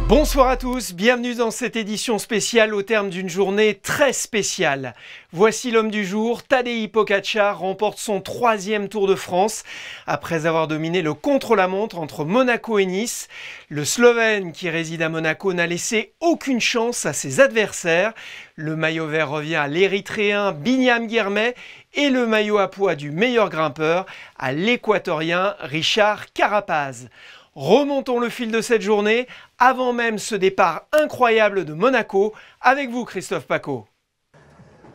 Bonsoir à tous, bienvenue dans cette édition spéciale au terme d'une journée très spéciale. Voici l'homme du jour, Tadej Pogačar remporte son 3e Tour de France après avoir dominé le contre-la-montre entre Monaco et Nice. Le Slovène qui réside à Monaco n'a laissé aucune chance à ses adversaires. Le maillot vert revient à l'Érythréen Binyam Girmay et le maillot à pois du meilleur grimpeur à l'Équatorien Richard Carapaz. Remontons le fil de cette journée, avant même ce départ incroyable de Monaco, avec vous Christophe Pacaud.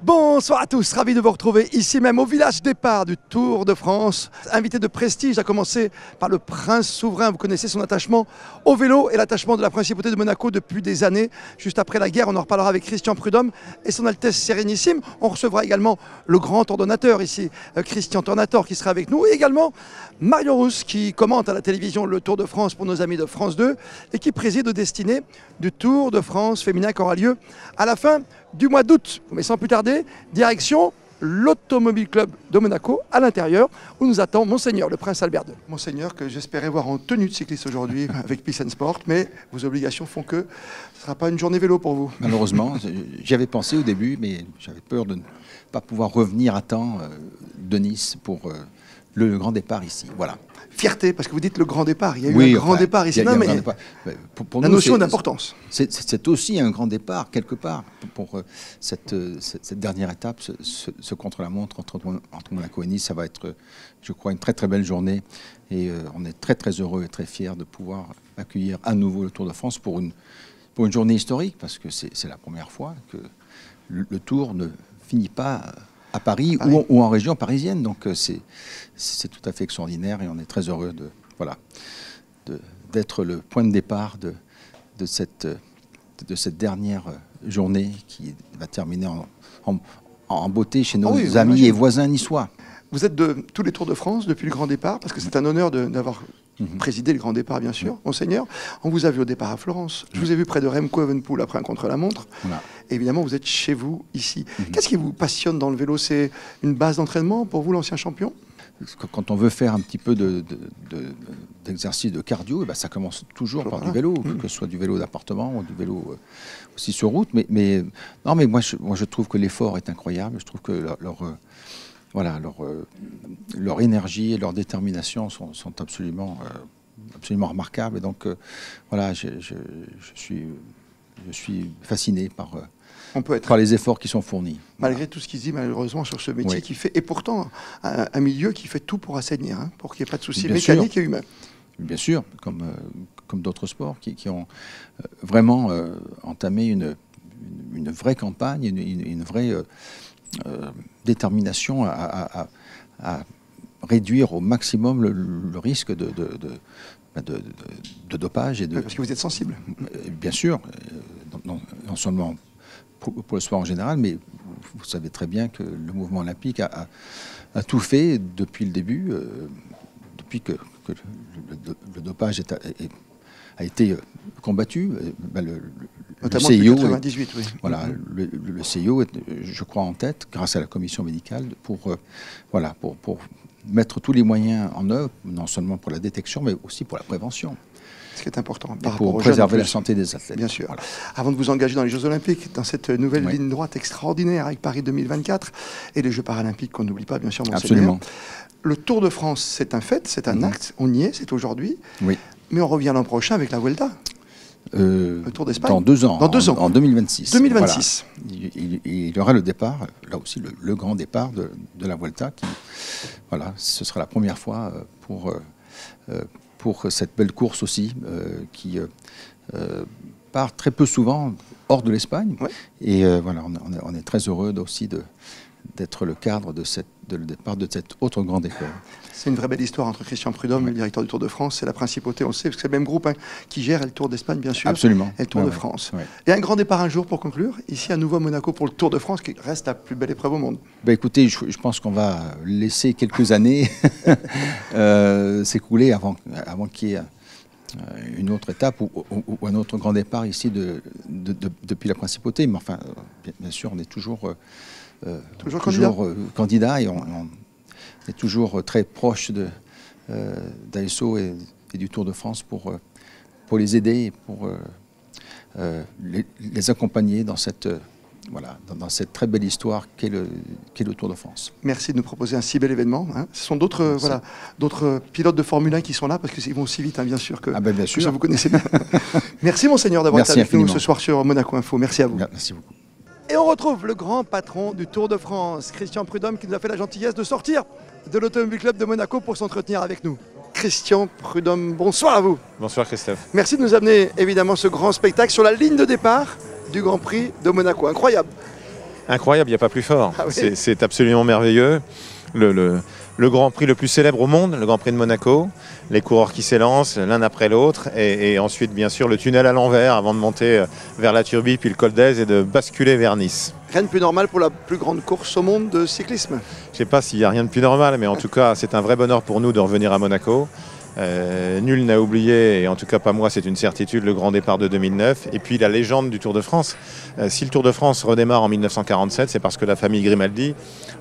Bonsoir à tous, ravi de vous retrouver ici même au village départ du Tour de France. Invité de prestige, à commencer par le prince souverain. Vous connaissez son attachement au vélo et l'attachement de la principauté de Monaco depuis des années. Juste après la guerre, on en reparlera avec Christian Prudhomme et son Altesse Sérénissime. On recevra également le grand ordonnateur ici, Christian Tornator, qui sera avec nous. Et également Marion Rousse, qui commente à la télévision le Tour de France pour nos amis de France 2 et qui préside aux destinées du Tour de France féminin qui aura lieu à la fin du mois d'août. Mais sans plus tarder, direction l'Automobile Club de Monaco, à l'intérieur, où nous attend Monseigneur, le Prince Albert II. Monseigneur, que j'espérais voir en tenue de cycliste aujourd'hui avec Peace and Sport, mais vos obligations font que ce ne sera pas une journée vélo pour vous. Malheureusement, j'y avais pensé au début, mais j'avais peur de ne pas pouvoir revenir à temps de Nice pour le grand départ ici. Voilà. Fierté, parce que vous dites le grand départ. Il y a eu un grand départ ici. Non, mais pour la notion d'importance. C'est aussi un grand départ, quelque part, pour cette dernière étape, ce contre-la-montre entre Monaco et Nice. Ça va être, je crois, une très très belle journée. Et on est très très heureux et très fiers de pouvoir accueillir à nouveau le Tour de France pour une journée historique, parce que c'est la première fois que le Tour ne finit pas à Paris ou en région parisienne. Donc c'est tout à fait extraordinaire et on est très heureux d'être le point de départ de cette dernière journée qui va terminer en beauté chez nos amis et voisins niçois. Vous êtes de tous les Tours de France depuis le grand départ, parce que c'est un honneur d'avoir présidé le grand départ, bien sûr. Monseigneur, on vous a vu au départ à Florence. Je vous ai vu près de Remco Evenepoel après un contre-la-montre. Voilà. Évidemment, vous êtes chez vous, ici. Qu'est-ce qui vous passionne dans le vélo? C'est une base d'entraînement pour vous, l'ancien champion? Quand on veut faire un petit peu d'exercice de cardio, et ben ça commence toujours par du vélo, que ce soit du vélo d'appartement ou du vélo aussi sur route. Mais moi, je trouve que l'effort est incroyable. Je trouve que leur énergie et leur détermination sont absolument remarquables. Et donc, je suis fasciné par les efforts qui sont fournis. Malgré tout ce qu'il dit, malheureusement, sur ce métier qui fait, et pourtant un milieu qui fait tout pour assainir, pour qu'il n'y ait pas de soucis mécaniques et humains. Bien sûr, comme d'autres sports qui ont vraiment entamé une vraie campagne, une vraie détermination à réduire au maximum le risque de dopage. Parce que vous êtes sensible. Bien sûr, non seulement pour le sport en général, mais vous savez très bien que le mouvement olympique a tout fait depuis le début, depuis que le dopage a été combattu. Notamment le CIO, depuis 98, oui. Voilà, le CIO est, je crois, en tête, grâce à la commission médicale, pour mettre tous les moyens en œuvre, non seulement pour la détection, mais aussi pour la prévention. Ce qui est important. Pour préserver la santé des athlètes. Bien sûr. Voilà. Avant de vous engager dans les Jeux Olympiques, dans cette nouvelle ligne droite extraordinaire avec Paris 2024 et les Jeux Paralympiques qu'on n'oublie pas, bien sûr, Monseigneur. Absolument. Le Tour de France, c'est un fait, c'est un acte, on y est, c'est aujourd'hui. Oui. Mais on revient l'an prochain avec la Vuelta. Le Tour d'Espagne. Dans 2 ans. Dans 2 ans. En 2026. 2026. Voilà. Il y aura le départ, là aussi le grand départ de la Vuelta. Ce sera la première fois pour cette belle course aussi, qui part très peu souvent hors de l'Espagne. Ouais. Et on est très heureux aussi d'être le cadre de le départ de cette autre grande école. C'est une vraie belle histoire entre Christian Prudhomme, le directeur du Tour de France, et la principauté, on le sait, parce que c'est le même groupe qui gère le Tour d'Espagne, bien sûr. Absolument. Et le Tour de France. Il y a un grand départ un jour pour conclure, ici à nouveau à Monaco pour le Tour de France, qui reste la plus belle épreuve au monde. Écoutez, je pense qu'on va laisser quelques années s'écouler avant qu'il y ait une autre étape ou un autre grand départ ici depuis la principauté. Mais enfin, bien sûr, on est toujours candidat et on est toujours très proche d'ASO et du Tour de France pour les aider et les accompagner dans cette, dans cette très belle histoire qu'est le Tour de France. Merci de nous proposer un si bel événement. Hein. Ce sont d'autres pilotes de Formule 1 qui sont là, parce qu'ils vont aussi vite, hein, bien sûr, que, bien sûr. que vous connaissez bien. Merci Monseigneur d'avoir été avec nous ce soir sur Monaco Info. Merci à vous. Merci beaucoup. Et on retrouve le grand patron du Tour de France, Christian Prudhomme, qui nous a fait la gentillesse de sortir de l'Automobile Club de Monaco pour s'entretenir avec nous. Christian Prudhomme, bonsoir à vous. Bonsoir Christophe. Merci de nous amener évidemment ce grand spectacle sur la ligne de départ du Grand Prix de Monaco. Incroyable. Incroyable, il n'y a pas plus fort. Ah oui. C'est absolument merveilleux. Le Grand Prix le plus célèbre au monde, le Grand Prix de Monaco. Les coureurs qui s'élancent l'un après l'autre. Et ensuite, bien sûr, le tunnel à l'envers avant de monter vers la Turbie, puis le Col d'Èze et de basculer vers Nice. Rien de plus normal pour la plus grande course au monde de cyclisme. Je ne sais pas s'il n'y a rien de plus normal, mais en tout cas, c'est un vrai bonheur pour nous de revenir à Monaco. Nul n'a oublié, et en tout cas pas moi, c'est une certitude, le grand départ de 2009 et puis la légende du Tour de France. Si le Tour de France redémarre en 1947, c'est parce que la famille Grimaldi,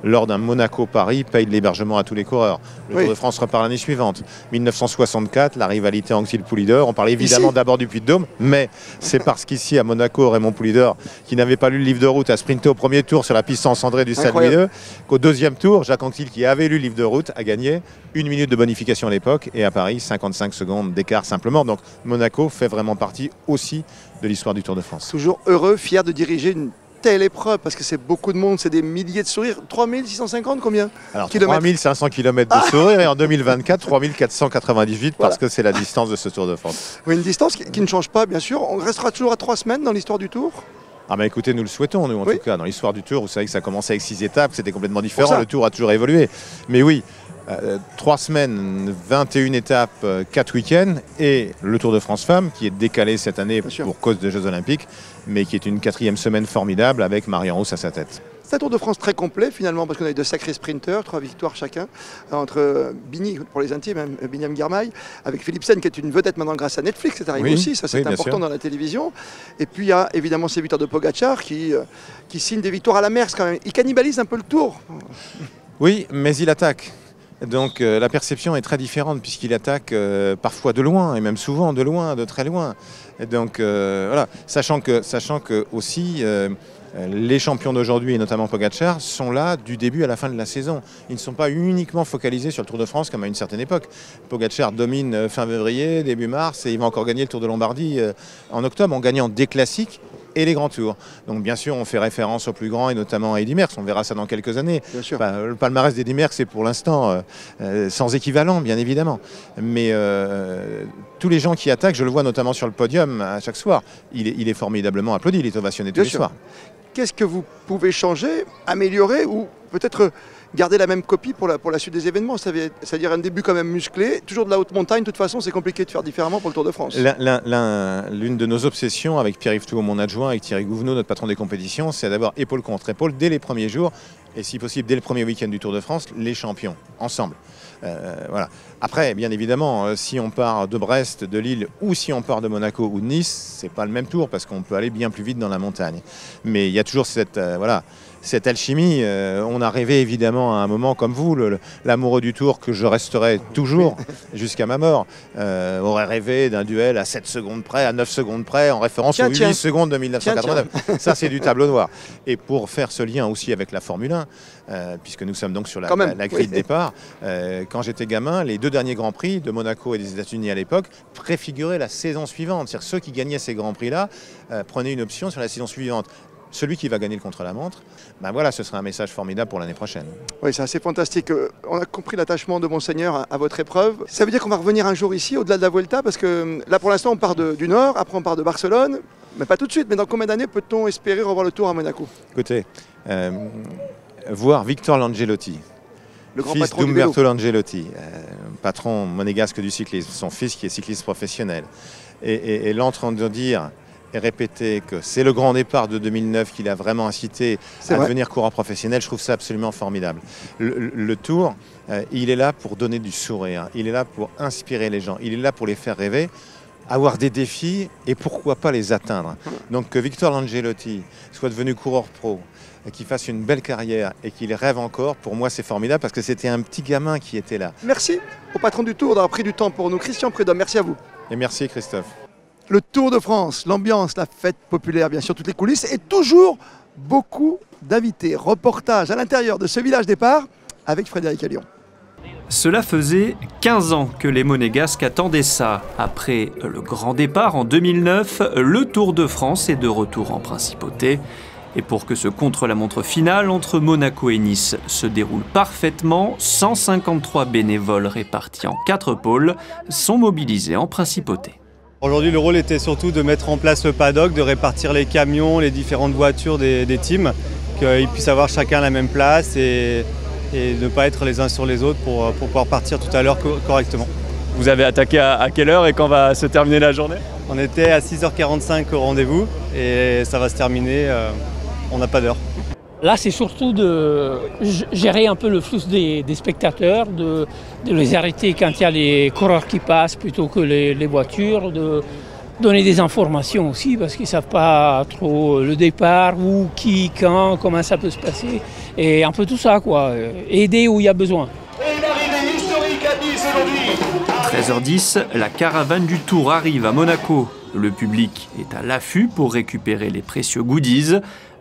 lors d'un Monaco-Paris, paye de l'hébergement à tous les coureurs. Le Tour de France repart l'année suivante. 1964, la rivalité Anquetil-Poulidor. On parlait évidemment d'abord du Puy-de-Dôme, mais c'est parce qu'ici à Monaco, Raymond Poulidor, qui n'avait pas lu le livre de route, a sprinté au premier tour sur la piste encendrée du Stade Louis II, qu'au deuxième tour, Jacques Anquetil, qui avait lu le livre de route, a gagné 1 minute de bonification à l'époque, et à Paris, 55 secondes d'écart simplement. Donc Monaco fait vraiment partie aussi de l'histoire du Tour de France. Toujours heureux, fier de diriger une telle épreuve, parce que c'est beaucoup de monde, c'est des milliers de sourires. 3650 combien? Alors 3500 km de sourires et en 2024, 3498 parce que c'est la distance de ce Tour de France. Oui, une distance qui ne change pas, bien sûr. On restera toujours à 3 semaines dans l'histoire du Tour. Ah bah écoutez, nous le souhaitons, nous en tout cas. Dans l'histoire du Tour, vous savez que ça a commencé avec 6 étapes, c'était complètement différent, le Tour a toujours évolué. Mais oui, 3 semaines, 21 étapes, 4 week-ends et le Tour de France Femmes qui est décalé cette année pour cause des Jeux Olympiques, mais qui est une 4e semaine formidable avec Marion Rousse à sa tête. C'est un Tour de France très complet finalement, parce qu'on a eu de sacrés sprinteurs, 3 victoires chacun, entre Bini, pour les intimes, Binyam Girmay, avec Philipsen qui est une vedette maintenant grâce à Netflix, c'est arrivé aussi, ça c'est important dans la télévision. Et puis il y a évidemment ces victoires de Pogacar qui signe des victoires à la Merckx quand même. Il cannibalise un peu le Tour. Oui, mais il attaque. Donc la perception est très différente puisqu'il attaque parfois de loin et même souvent de loin, de très loin. Et donc voilà, sachant que aussi les champions d'aujourd'hui et notamment Pogacar sont là du début à la fin de la saison. Ils ne sont pas uniquement focalisés sur le Tour de France comme à une certaine époque. Pogacar domine fin février, début mars et il va encore gagner le Tour de Lombardie en octobre en gagnant des classiques et les grands tours. Donc bien sûr, on fait référence aux plus grands et notamment à Eddy Merckx. On verra ça dans quelques années. Le palmarès d'Eddy Merckx c'est pour l'instant sans équivalent, bien évidemment. Mais tous les gens qui attaquent, je le vois notamment sur le podium à chaque soir, il est formidablement applaudi, il est ovationné tous les soirs. Qu'est-ce que vous pouvez changer, améliorer ou peut-être garder la même copie pour la suite des événements? C'est-à-dire un début quand même musclé, toujours de la haute montagne, de toute façon c'est compliqué de faire différemment pour le Tour de France. L'une de nos obsessions avec Pierre-Yves Thouot, mon adjoint, avec Thierry Gouvenot, notre patron des compétitions, c'est d'avoir épaule contre épaule dès les premiers jours et si possible dès le premier week-end du Tour de France, les champions, ensemble. Voilà. Après, bien évidemment, si on part de Brest, de Lille ou si on part de Monaco ou de Nice, c'est pas le même tour parce qu'on peut aller bien plus vite dans la montagne. Mais il y a toujours cette alchimie. On a rêvé évidemment à un moment comme vous, l'amoureux du Tour que je resterai toujours jusqu'à ma mort, aurait rêvé d'un duel à 7 secondes près, à 9 secondes près, en référence aux 8 secondes de 1989. Ça, c'est du tableau noir. Et pour faire ce lien aussi avec la Formule 1, puisque nous sommes donc sur la grille de départ, quand j'étais gamin, les 2 derniers Grands Prix de Monaco et des États-Unis à l'époque préfiguraient la saison suivante. C'est-à-dire ceux qui gagnaient ces Grands Prix-là prenaient une option sur la saison suivante. Celui qui va gagner le contre-la-montre, ben voilà, ce sera un message formidable pour l'année prochaine. Oui, c'est assez fantastique. On a compris l'attachement de Monseigneur à votre épreuve. Ça veut dire qu'on va revenir un jour ici, au-delà de la Vuelta, parce que là, pour l'instant, on part du Nord, après on part de Barcelone, mais pas tout de suite. Mais dans combien d'années peut-on espérer revoir le Tour à Monaco? Écoutez, voir Victor Langelotti, le grand fils patron d'Umberto Langelotti, patron monégasque du cyclisme, son fils qui est cycliste professionnel, et l'entendre dire et répéter que c'est le grand départ de 2009 qui l'a vraiment incité à devenir coureur professionnel, je trouve ça absolument formidable. Le Tour, il est là pour donner du sourire, il est là pour inspirer les gens, il est là pour les faire rêver, avoir des défis et pourquoi pas les atteindre. Donc que Victor Langelotti soit devenu coureur pro, qu'il fasse une belle carrière et qu'il rêve encore, pour moi c'est formidable parce que c'était un petit gamin qui était là. Merci au patron du Tour d'avoir pris du temps pour nous. Christian Prudhomme, merci à vous. Et merci Christophe. Le Tour de France, l'ambiance, la fête populaire, bien sûr, toutes les coulisses et toujours beaucoup d'invités. Reportage à l'intérieur de ce village départ avec Frédéric Allion. Cela faisait 15 ans que les Monégasques attendaient ça. Après le grand départ en 2009, le Tour de France est de retour en principauté. Et pour que ce contre-la-montre final entre Monaco et Nice se déroule parfaitement, 153 bénévoles répartis en 4 pôles sont mobilisés en principauté. Aujourd'hui, le rôle était surtout de mettre en place le paddock, de répartir les camions, les différentes voitures des teams, qu'ils puissent avoir chacun la même place et ne pas être les uns sur les autres pour pouvoir partir tout à l'heure correctement. Vous avez attaqué à quelle heure et quand va se terminer la journée? On était à 6h45 au rendez-vous et ça va se terminer, on n'a pas d'heure. Là, c'est surtout de gérer un peu le flux des spectateurs, de les arrêter quand il y a les coureurs qui passent plutôt que les voitures, de donner des informations aussi parce qu'ils ne savent pas trop le départ, où, qui, quand, comment ça peut se passer. Et un peu tout ça, quoi. Aider où il y a besoin. Et l'arrivée historique à Nice aujourd'hui. 13h10, la caravane du Tour arrive à Monaco. Le public est à l'affût pour récupérer les précieux goodies.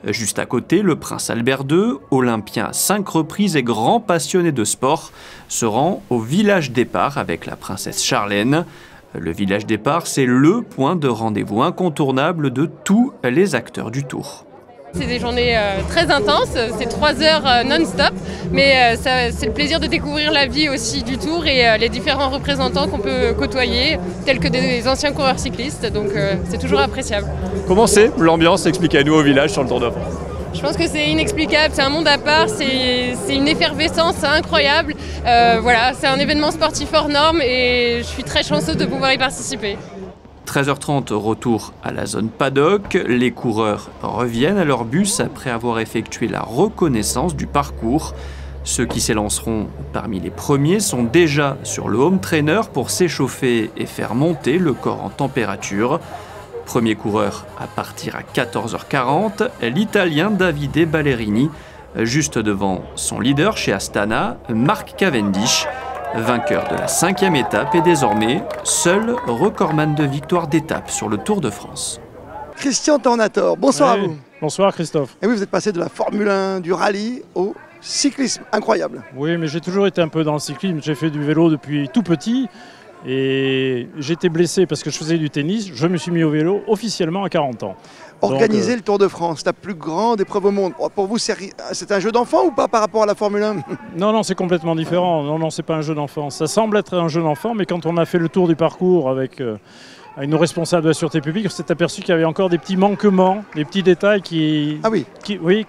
Juste à côté, le prince Albert II, olympien à 5 reprises et grand passionné de sport, se rend au village départ avec la princesse Charlène. Le village départ, c'est le point de rendez-vous incontournable de tous les acteurs du Tour. C'est des journées très intenses, c'est 3 heures non-stop, mais c'est le plaisir de découvrir la vie aussi du Tour et les différents représentants qu'on peut côtoyer, tels que des anciens coureurs cyclistes, donc c'est toujours appréciable. Comment c'est l'ambiance? Expliquez-nous au village sur le Tour de France. Je pense que c'est inexplicable, c'est un monde à part, c'est une effervescence incroyable. Voilà, c'est un événement sportif hors norme et je suis très chanceuse de pouvoir y participer. 13h30, retour à la zone paddock. Les coureurs reviennent à leur bus après avoir effectué la reconnaissance du parcours. Ceux qui s'élanceront parmi les premiers sont déjà sur le home trainer pour s'échauffer et faire monter le corps en température. Premier coureur à partir à 14h40, l'Italien Davide Ballerini, juste devant son leader chez Astana, Mark Cavendish. Vainqueur de la 5e étape et désormais seul recordman de victoire d'étape sur le Tour de France. Christian Tornator, bonsoir à vous. Bonsoir Christophe. Et oui, vous êtes passé de la Formule 1, du rallye au cyclisme, incroyable. Oui, mais j'ai toujours été un peu dans le cyclisme, j'ai fait du vélo depuis tout petit et j'étais blessé parce que je faisais du tennis, je me suis mis au vélo officiellement à 40 ans. Organiser le Tour de France, la plus grande épreuve au monde. Pour vous, c'est un jeu d'enfant ou pas par rapport à la Formule 1? Non, c'est complètement différent. Non, c'est pas un jeu d'enfant. Ça semble être un jeu d'enfant, mais quand on a fait le tour du parcours avec nos responsables de la sûreté publique, on s'est aperçu qu'il y avait encore des petits manquements, des petits détails qui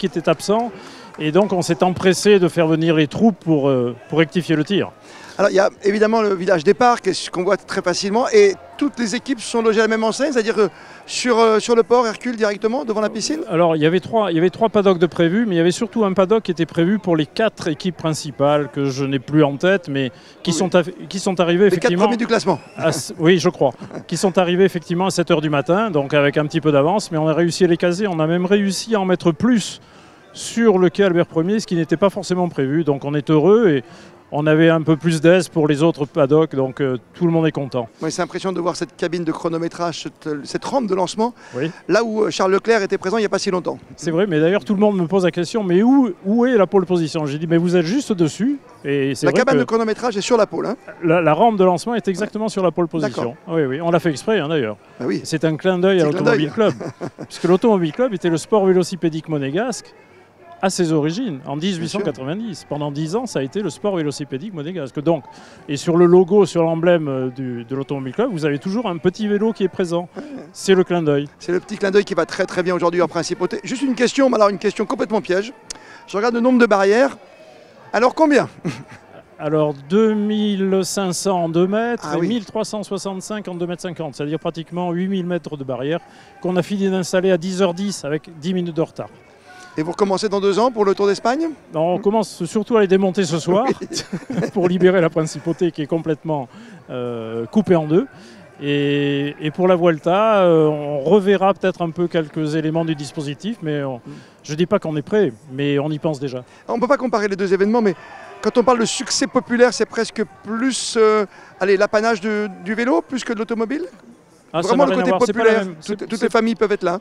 étaient absents. Et donc, on s'est empressé de faire venir les troupes pour rectifier le tir. Alors, il y a évidemment le village départ qu'on voit très facilement et toutes les équipes sont logées à la même enseigne, c'est-à-dire sur le port Hercule directement devant la piscine. Alors, il y avait trois paddocks de prévus, mais il y avait surtout un paddock qui était prévu pour les 4 équipes principales que je n'ai plus en tête, mais qui sont arrivées effectivement. Les 4 premiers du classement. Oui, je crois. Qui sont arrivés effectivement à 7 h du matin, donc avec un petit peu d'avance, mais on a réussi à les caser. On a même réussi à en mettre plus sur le quai Albert Ier, ce qui n'était pas forcément prévu. Donc, on est heureux et on avait un peu plus d'aise pour les autres paddocks, donc tout le monde est content. Oui, c'est impressionnant de voir cette cabine de chronométrage, cette rampe de lancement, oui. Là où Charles Leclerc était présent il n'y a pas si longtemps. C'est vrai, mais d'ailleurs tout le monde me pose la question, mais où est la pole position? J'ai dit, mais vous êtes juste dessus. Et la cabine de chronométrage est sur la pole. Hein. La rampe de lancement est exactement sur la pole position. Oui, on l'a fait exprès d'ailleurs. Ah oui. C'est un clin d'œil à l'Automobile Club. Puisque l'Automobile Club était le sport vélocipédique monégasque à ses origines, en 1890. Pendant 10 ans, ça a été le sport vélocipédique monégasque. Donc, et sur le logo, sur l'emblème de l'Automobile Club, vous avez toujours un petit vélo qui est présent. C'est le clin d'œil. C'est le petit clin d'œil qui va très très bien aujourd'hui en principauté. Juste une question, mais alors une question complètement piège. Je regarde le nombre de barrières. Alors combien? Alors 2500 en 2 mètres et oui. 1365 en 2,50 mètres, c'est-à-dire pratiquement 8000 mètres de barrières qu'on a fini d'installer à 10h10 avec 10 minutes de retard. Et vous recommencez dans 2 ans pour le Tour d'Espagne? On commence surtout à les démonter ce soir pour libérer la principauté qui est complètement coupée en 2. Et pour la Vuelta, on reverra peut-être un peu quelques éléments du dispositif, mais je ne dis pas qu'on est prêt, mais on y pense déjà. On ne peut pas comparer les 2 événements, mais quand on parle de succès populaire, c'est presque plus l'apanage du vélo plus que de l'automobile? Vraiment le côté populaire, toutes les familles peuvent être là.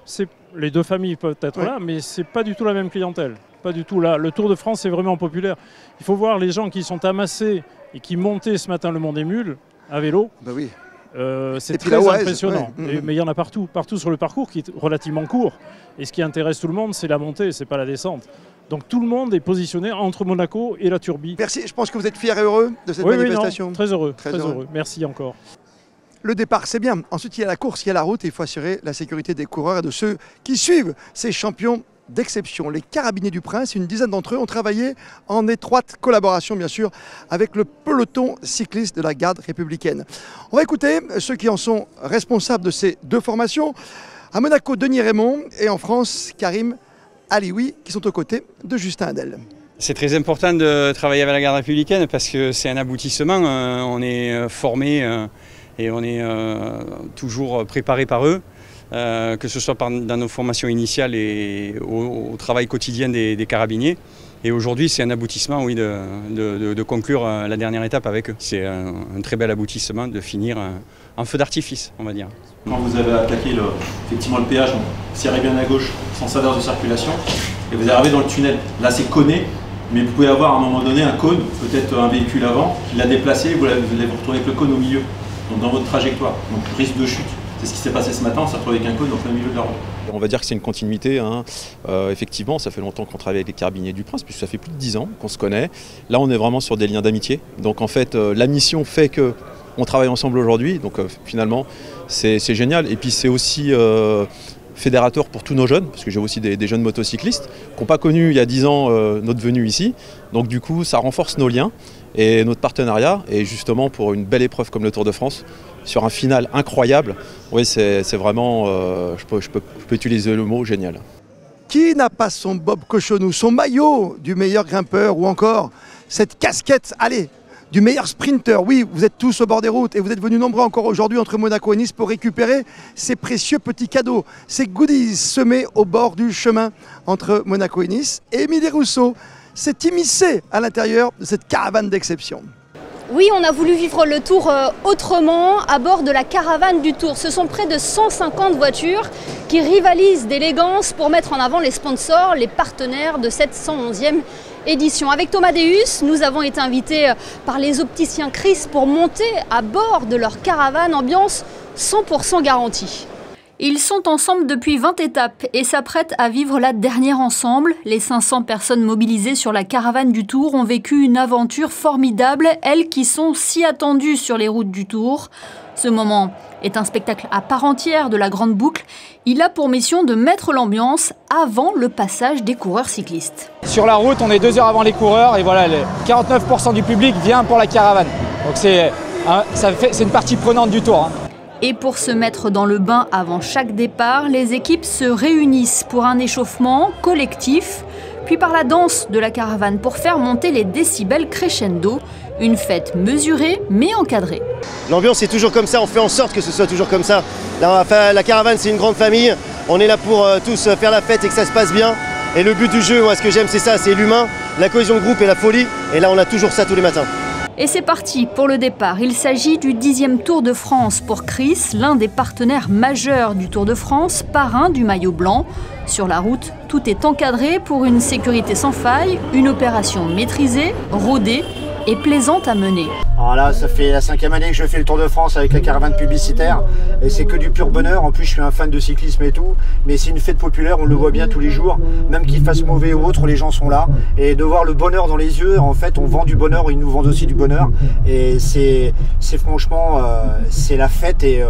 Les deux familles peuvent être là, mais c'est pas du tout la même clientèle. Pas du tout là. Le Tour de France est vraiment populaire. Il faut voir les gens qui sont amassés et qui montaient ce matin le Mont des Mules à vélo. Bah oui. C'est très impressionnant. Mais il y en a partout sur le parcours qui est relativement court. Et ce qui intéresse tout le monde, c'est la montée, c'est pas la descente. Donc tout le monde est positionné entre Monaco et la Turbie. Merci, je pense que vous êtes fiers et heureux de cette manifestation. Oui, non, très heureux, très heureux. Merci encore. Le départ, c'est bien. Ensuite, il y a la course, il y a la route et il faut assurer la sécurité des coureurs et de ceux qui suivent ces champions d'exception. Les Carabiniers du Prince, une dizaine d'entre eux ont travaillé en étroite collaboration, bien sûr, avec le peloton cycliste de la garde républicaine. On va écouter ceux qui en sont responsables de ces deux formations. À Monaco, Denis Raymond et en France, Karim Alioui, qui sont aux côtés de Justin Hadel. C'est très important de travailler avec la garde républicaine parce que c'est un aboutissement. On est formé et on est toujours préparé par eux, que ce soit dans nos formations initiales et au travail quotidien des carabiniers. Et aujourd'hui, c'est un aboutissement, oui, de conclure la dernière étape avec eux. C'est un très bel aboutissement de finir en feu d'artifice, on va dire. Quand vous avez attaqué effectivement le péage, vous arrivez bien à gauche, sans averse de circulation, et vous arrivez dans le tunnel. Là, c'est côné, mais vous pouvez avoir à un moment donné un cône, peut-être un véhicule avant, qui l'a déplacé, vous allez vous retrouver avec le cône au milieu, donc dans votre trajectoire. Donc risque de chute. C'est ce qui s'est passé ce matin, on s'est retrouvé avec un cône au plein milieu de la route. On va dire que c'est une continuité. Effectivement, ça fait longtemps qu'on travaille avec les Carabiniers du Prince, puisque ça fait plus de 10 ans qu'on se connaît. Là, on est vraiment sur des liens d'amitié. Donc en fait, la mission fait qu'on travaille ensemble aujourd'hui. Donc finalement, c'est génial. Et puis c'est aussi fédérateur pour tous nos jeunes, parce que j'ai aussi des jeunes motocyclistes qui n'ont pas connu il y a 10 ans notre venue ici. Donc du coup, ça renforce nos liens et notre partenariat. Et justement, pour une belle épreuve comme le Tour de France, sur un final incroyable, oui, c'est vraiment, je peux utiliser le mot génial. Qui n'a pas son Bob Cochonou, son maillot du meilleur grimpeur ou encore cette casquette, allez, du meilleur sprinter? Oui, vous êtes tous au bord des routes et vous êtes venus nombreux encore aujourd'hui entre Monaco et Nice pour récupérer ces précieux petits cadeaux, ces goodies semés au bord du chemin entre Monaco et Nice. Et Émilie Rousseau s'est immiscée à l'intérieur de cette caravane d'exception. Oui, on a voulu vivre le Tour autrement à bord de la caravane du Tour. Ce sont près de 150 voitures qui rivalisent d'élégance pour mettre en avant les sponsors, les partenaires de cette 111e édition. Avec Thomas Deus, nous avons été invités par les opticiens Chris pour monter à bord de leur caravane, ambiance 100% garantie. Ils sont ensemble depuis 20 étapes et s'apprêtent à vivre la dernière ensemble. Les 500 personnes mobilisées sur la caravane du Tour ont vécu une aventure formidable, elles qui sont si attendues sur les routes du Tour. Ce moment est un spectacle à part entière de la Grande Boucle. Il a pour mission de mettre l'ambiance avant le passage des coureurs cyclistes. Sur la route, on est 2 heures avant les coureurs et voilà, 49% du public vient pour la caravane. Donc c'est une partie prenante du Tour. Et pour se mettre dans le bain avant chaque départ, les équipes se réunissent pour un échauffement collectif, puis par la danse de la caravane pour faire monter les décibels crescendo. Une fête mesurée mais encadrée. L'ambiance est toujours comme ça, on fait en sorte que ce soit toujours comme ça. La caravane, c'est une grande famille, on est là pour tous faire la fête et que ça se passe bien. Et le but du jeu, moi ce que j'aime c'est ça, c'est l'humain, la cohésion de groupe et la folie. Et là on a toujours ça tous les matins. Et c'est parti pour le départ. Il s'agit du 10e Tour de France pour Chris, l'un des partenaires majeurs du Tour de France, parrain du maillot blanc. Sur la route, tout est encadré pour une sécurité sans faille, une opération maîtrisée, rodée et plaisante à mener. Alors là, ça fait la 5e année que je fais le Tour de France avec la caravane publicitaire et c'est que du pur bonheur. En plus, je suis un fan de cyclisme et tout, mais c'est une fête populaire, on le voit bien tous les jours. Même qu'il fasse mauvais ou autre, les gens sont là. Et de voir le bonheur dans les yeux, en fait, on vend du bonheur, ils nous vendent aussi du bonheur. Et c'est franchement, c'est la fête et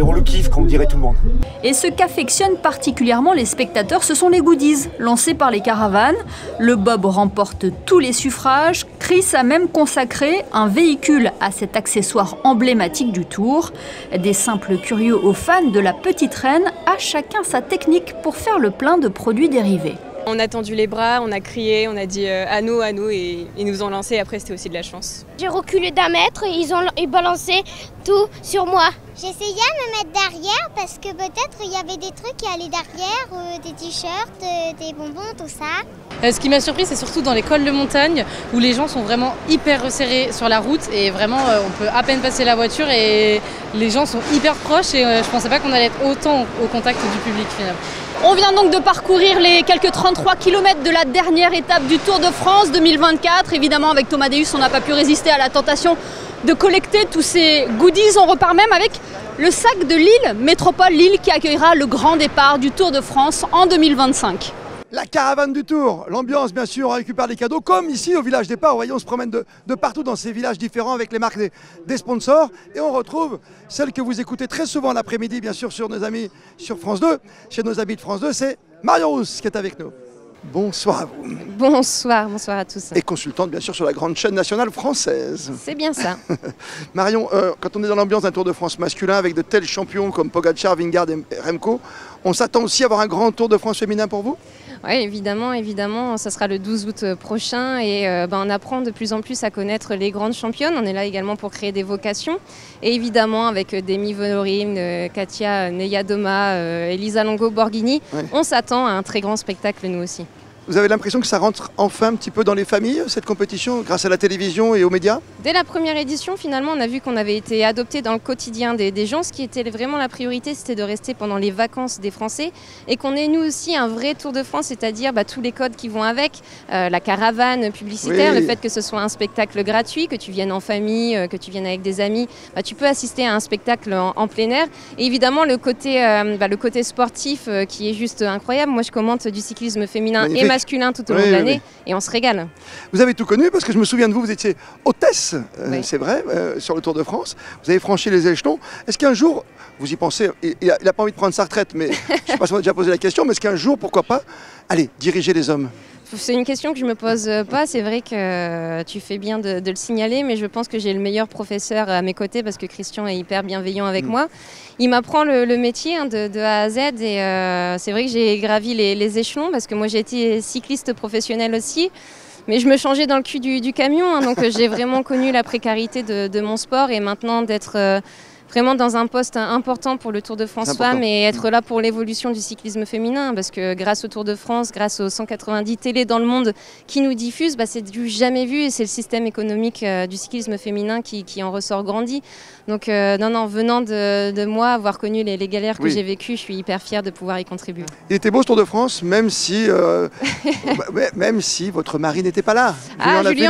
on le kiffe, comme dirait tout le monde. Et ce qu'affectionnent particulièrement les spectateurs, ce sont les goodies lancés par les caravanes. Le Bob remporte tous les suffrages. Chris a même consacré un véhicule à cet accessoire emblématique du Tour. Des simples curieux aux fans de la petite reine, à chacun sa technique pour faire le plein de produits dérivés. On a tendu les bras, on a crié, on a dit à nous et ils nous ont lancé. Après, c'était aussi de la chance. J'ai reculé d'1 mètre et ils ont balancé tout sur moi. J'essayais de me mettre derrière parce que peut-être il y avait des trucs qui allaient derrière, des t-shirts, des bonbons, tout ça. Ce qui m'a surpris, c'est surtout dans les cols de montagne où les gens sont vraiment hyper resserrés sur la route et vraiment on peut à peine passer la voiture et les gens sont hyper proches et je pensais pas qu'on allait être autant au contact du public finalement. On vient donc de parcourir les quelques 33 km de la dernière étape du Tour de France 2024. Évidemment, avec Thomas Deus, on n'a pas pu résister à la tentation de collecter tous ces goodies. On repart même avec le sac de Lille, Métropole Lille, qui accueillera le grand départ du Tour de France en 2025. La caravane du Tour, l'ambiance bien sûr, on récupère des cadeaux comme ici au village départ. Vous voyez, on se promène de partout dans ces villages différents avec les marques des sponsors. Et on retrouve celle que vous écoutez très souvent l'après-midi bien sûr sur nos amis sur France 2. Chez nos amis de France 2, c'est Marion Rousse qui est avec nous. Bonsoir à vous. Bonsoir à tous. Et consultante bien sûr sur la grande chaîne nationale française. C'est bien ça. Marion, quand on est dans l'ambiance d'un Tour de France masculin avec de tels champions comme Pogacar, Vingegaard et Remco, on s'attend aussi à avoir un grand Tour de France féminin pour vous ? Oui, évidemment, ça sera le 12 août prochain et on apprend de plus en plus à connaître les grandes championnes. On est là également pour créer des vocations et évidemment avec Demi Vollering, Katia Neyadoma, Elisa Longo Borghini, on s'attend à un très grand spectacle nous aussi. Vous avez l'impression que ça rentre enfin un petit peu dans les familles, cette compétition, grâce à la télévision et aux médias ? Dès la première édition, finalement, on a vu qu'on avait été adopté dans le quotidien des gens. Ce qui était vraiment la priorité, c'était de rester pendant les vacances des Français et qu'on ait nous aussi un vrai Tour de France, c'est-à-dire tous les codes qui vont avec, la caravane publicitaire, le fait que ce soit un spectacle gratuit, que tu viennes en famille, que tu viennes avec des amis, tu peux assister à un spectacle en plein air. Et évidemment, le côté sportif qui est juste incroyable. Moi, je commente du cyclisme féminin et masculin tout au long de l'année et on se régale. Vous avez tout connu parce que je me souviens de vous, vous étiez hôtesse, c'est vrai, sur le Tour de France. Vous avez franchi les échelons. Est-ce qu'un jour, vous y pensez, il n'a pas envie de prendre sa retraite, mais je ne sais pas si on a déjà posé la question, mais est-ce qu'un jour, pourquoi pas, allez, diriger les hommes ? C'est une question que je ne me pose pas, c'est vrai que tu fais bien de le signaler, mais je pense que j'ai le meilleur professeur à mes côtés parce que Christian est hyper bienveillant avec moi. Il m'apprend le métier de A à Z et c'est vrai que j'ai gravi les échelons parce que moi j'ai été cycliste professionnelle aussi. Mais je me changeais dans le cul du camion, donc j'ai vraiment connu la précarité de mon sport et maintenant d'être vraiment dans un poste important pour le Tour de France Femmes et être là pour l'évolution du cyclisme féminin parce que grâce au Tour de France, grâce aux 190 télés dans le monde qui nous diffusent, c'est du jamais vu et c'est le système économique du cyclisme féminin qui en ressort grandi. Donc venant de moi, avoir connu les galères que j'ai vécues, je suis hyper fière de pouvoir y contribuer. Il était beau ce Tour de France, même si votre mari n'était pas là.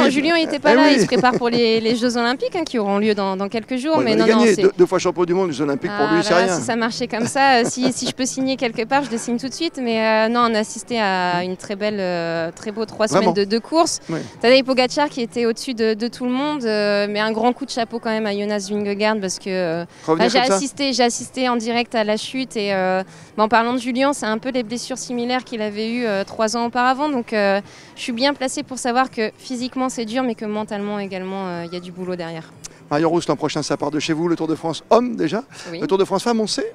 Julien n'était pas là, il se prépare pour les Jeux Olympiques qui auront lieu dans quelques jours. Il a gagné 2 fois champion du monde, les Olympiques, pour lui, c'est rien. Si ça marchait comme ça, si je peux signer quelque part, je le signe tout de suite. Mais on a assisté à une très beau 3 semaines de course. Tadej Pogacar qui était au-dessus de tout le monde, mais un grand coup de chapeau quand même à Jonas Vingegaard parce que j'ai assisté en direct à la chute et en parlant de Julien, c'est un peu les blessures similaires qu'il avait eues 3 ans auparavant. Donc je suis bien placée pour savoir que physiquement c'est dur, mais que mentalement également il y a du boulot derrière. Marion Rousse, l'an prochain, ça part de chez vous, le Tour de France homme déjà. Oui. Le Tour de France femme, on sait ?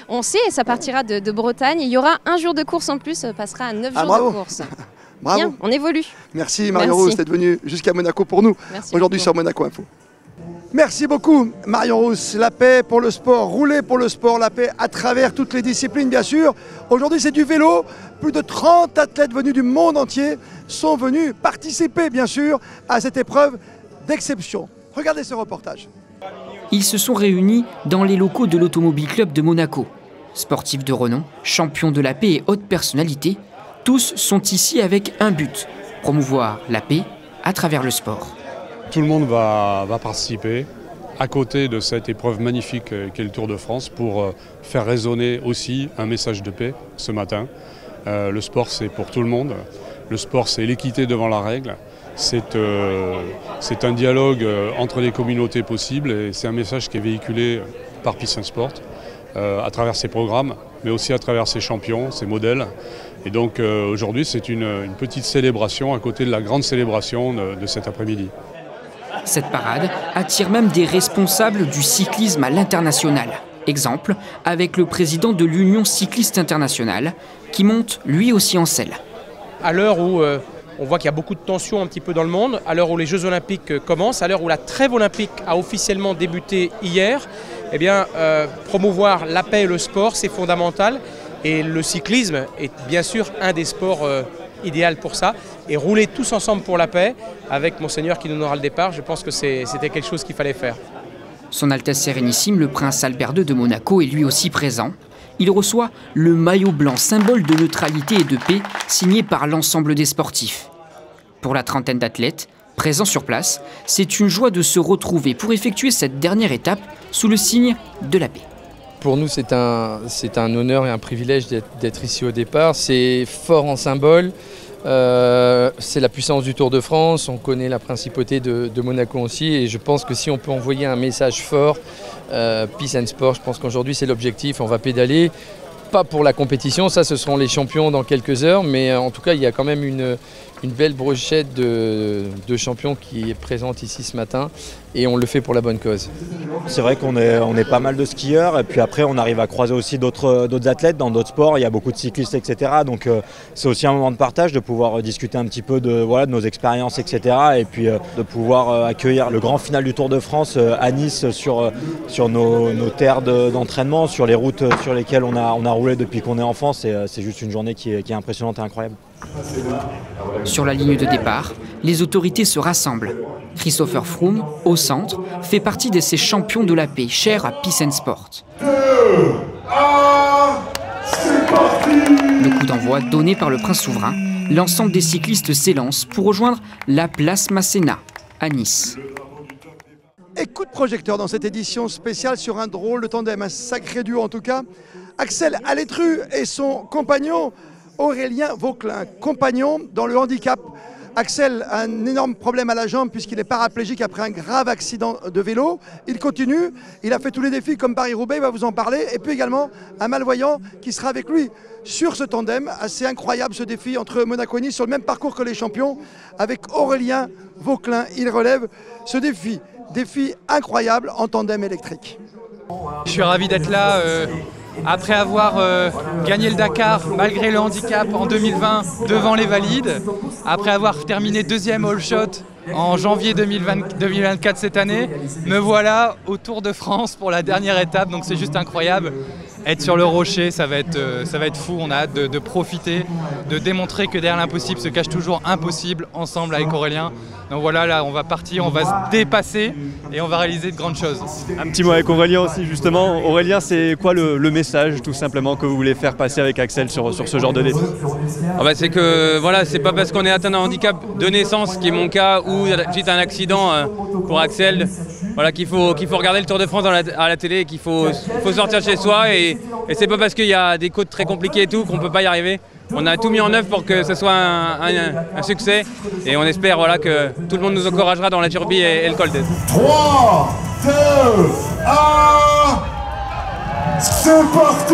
On sait, et ça partira de Bretagne. Il y aura un jour de course en plus, ça passera à 9 jours de course. Bravo. Bien, on évolue. Merci Marion Rousse d'être venue jusqu'à Monaco pour nous, aujourd'hui sur Monaco Info. Merci beaucoup Marion Rousse. La paix pour le sport, rouler pour le sport, la paix à travers toutes les disciplines bien sûr. Aujourd'hui c'est du vélo, plus de 30 athlètes venus du monde entier sont venus participer bien sûr à cette épreuve d'exception. Regardez ce reportage. Ils se sont réunis dans les locaux de l'Automobile Club de Monaco. Sportifs de renom, champions de la paix et hautes personnalités, tous sont ici avec un but, promouvoir la paix à travers le sport. Tout le monde va participer à côté de cette épreuve magnifique qu'est le Tour de France pour faire résonner aussi un message de paix ce matin. Le sport c'est pour tout le monde, le sport c'est l'équité devant la règle. C'est un dialogue entre les communautés possibles et c'est un message qui est véhiculé par Peace and Sport à travers ses programmes, mais aussi à travers ses champions, ses modèles. Et donc aujourd'hui, c'est une petite célébration à côté de la grande célébration de cet après-midi. Cette parade attire même des responsables du cyclisme à l'international. Exemple avec le président de l'Union cycliste internationale qui monte lui aussi en selle. À l'heure où on voit qu'il y a beaucoup de tensions un petit peu dans le monde, à l'heure où les Jeux Olympiques commencent, à l'heure où la trêve olympique a officiellement débuté hier, eh bien, promouvoir la paix et le sport, c'est fondamental. Et le cyclisme est bien sûr un des sports idéal pour ça. Et rouler tous ensemble pour la paix, avec Monseigneur qui nous donnera le départ, je pense que c'était quelque chose qu'il fallait faire. Son Altesse Sérénissime, le prince Albert II de Monaco, est lui aussi présent. Il reçoit le maillot blanc, symbole de neutralité et de paix, signé par l'ensemble des sportifs. Pour la trentaine d'athlètes présents sur place, c'est une joie de se retrouver pour effectuer cette dernière étape sous le signe de la paix. Pour nous, c'est un honneur et un privilège d'être ici au départ. C'est fort en symbole. C'est la puissance du Tour de France, on connaît la principauté de Monaco aussi, et je pense que si on peut envoyer un message fort, Peace and Sport, je pense qu'aujourd'hui c'est l'objectif. On va pédaler, pas pour la compétition, ça ce seront les champions dans quelques heures, mais en tout cas il y a quand même une belle brochette de champions qui est présente ici ce matin, et on le fait pour la bonne cause. C'est vrai qu'on est pas mal de skieurs, et puis après on arrive à croiser aussi d'autres athlètes dans d'autres sports, il y a beaucoup de cyclistes, etc. Donc c'est aussi un moment de partage, de pouvoir discuter un petit peu de nos expériences, etc. Et puis de pouvoir accueillir le grand final du Tour de France à Nice sur nos terres d'entraînement, sur les routes sur lesquelles on a roulé depuis qu'on est enfant. C'est juste une journée qui est impressionnante et incroyable. Sur la ligne de départ, les autorités se rassemblent. Christopher Froome, au centre, fait partie de ces champions de la paix, chers à Peace and Sport. Le coup d'envoi donné par le prince souverain, l'ensemble des cyclistes s'élance pour rejoindre la place Masséna, à Nice. Et coup de projecteur dans cette édition spéciale sur un drôle de tandem, un sacré duo en tout cas. Axel Alétru et son compagnon Aurélien Vauquelin, compagnon dans le handicap. Axel a un énorme problème à la jambe puisqu'il est paraplégique après un grave accident de vélo. Il continue, il a fait tous les défis comme Paris-Roubaix, il va vous en parler. Et puis également un malvoyant qui sera avec lui sur ce tandem. Assez incroyable ce défi entre Monaco et Nice sur le même parcours que les champions. Avec Aurélien Vauquelin, il relève ce défi. Défi incroyable en tandem électrique. Je suis ravi d'être là. Après avoir gagné le Dakar malgré le handicap en 2020 devant les valides, après avoir terminé deuxième all shot en janvier 2024 cette année, me voilà au Tour de France pour la dernière étape, donc c'est juste incroyable. Être sur le rocher, ça va être fou, on a hâte de profiter, de démontrer que derrière l'impossible se cache toujours impossible, ensemble avec Aurélien. Donc voilà, là on va partir, on va se dépasser et on va réaliser de grandes choses. Un petit mot avec Aurélien aussi justement. Aurélien, c'est quoi le message tout simplement que vous voulez faire passer avec Axel sur ce genre de défi? C'est que voilà, c'est pas parce qu'on est atteint d'un handicap de naissance, qui est mon cas, ou suite à un accident pour Axel, voilà, qu'il faut regarder le Tour de France à la télé, qu'il faut sortir de chez soi, et c'est pas parce qu'il y a des côtes très compliquées et tout qu'on peut pas y arriver. On a tout mis en œuvre pour que ce soit un succès, et on espère voilà, que tout le monde nous encouragera dans la Turbie et le Col d'Aise. 3, 2, 1, c'est parti!